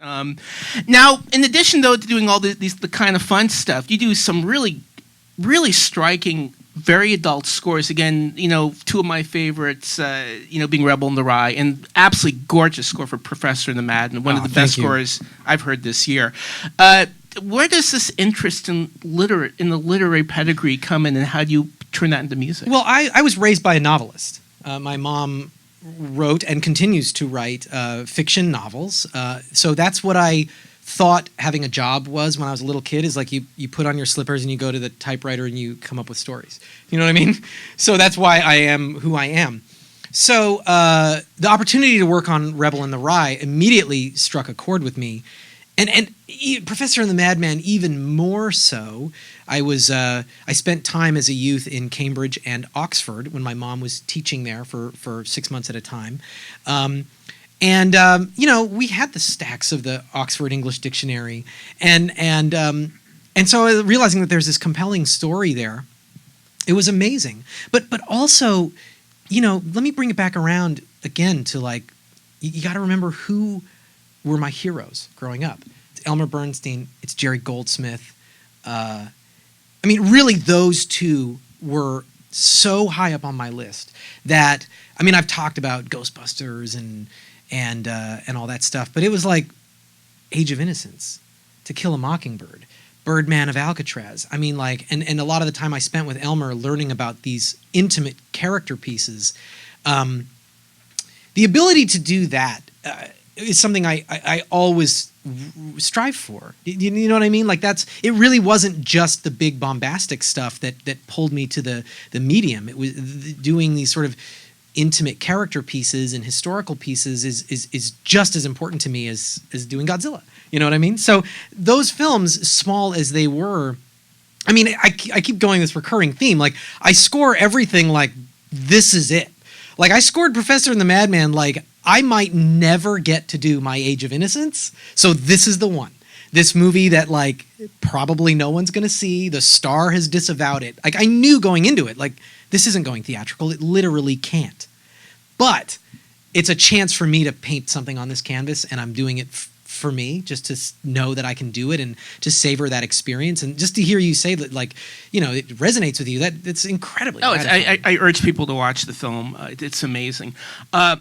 Now, in addition, though, to doing all the kind of fun stuff, you do some really, really striking, very adult scores. Again, two of my favorites, being Rebel in the Rye, and absolutely gorgeous score for Professor and the Madman, one of the best scores I've heard this year. Where does this interest in the literary pedigree come in, and how do you turn that into music? Well, I was raised by a novelist. My mom wrote and continues to write fiction novels. So that's what I thought having a job was when I was a little kid, is like you put on your slippers and you go to the typewriter and you come up with stories. You know what I mean? So that's why I am who I am. So the opportunity to work on Rebel in the Rye immediately struck a chord with me. And Professor and the Madman even more so. I spent time as a youth in Cambridge and Oxford when my mom was teaching there for 6 months at a time. We had the stacks of the Oxford English Dictionary, and so realizing that there's this compelling story there, it was amazing. But also, let me bring it back around again to like, you got to remember who were my heroes growing up. It's Elmer Bernstein. It's Jerry Goldsmith. Really, those two were so high up on my list that, I've talked about Ghostbusters and all that stuff, but it was like Age of Innocence, To Kill a Mockingbird, Birdman of Alcatraz. And a lot of the time I spent with Elmer learning about these intimate character pieces. The ability to do that is something I always strive for. You know what I mean? Like it really wasn't just the big bombastic stuff that pulled me to the medium. It was doing these sort of intimate character pieces and historical pieces is just as important to me as doing Godzilla. You know what I mean? So those films, small as they were, I keep going this recurring theme. Like I score everything like this is it. Like I scored Professor and the Madman like I might never get to do my Age of Innocence, so this is the one. This movie that like probably no one's going to see. The Star has disavowed it. Like I knew going into it, like this isn't going theatrical. It literally can't. But it's a chance for me to paint something on this canvas, and I'm doing it for me, just to know that I can do it and to savor that experience, and just to hear you say that, like, it resonates with you. It's incredibly. I urge people to watch the film. It's amazing. Now.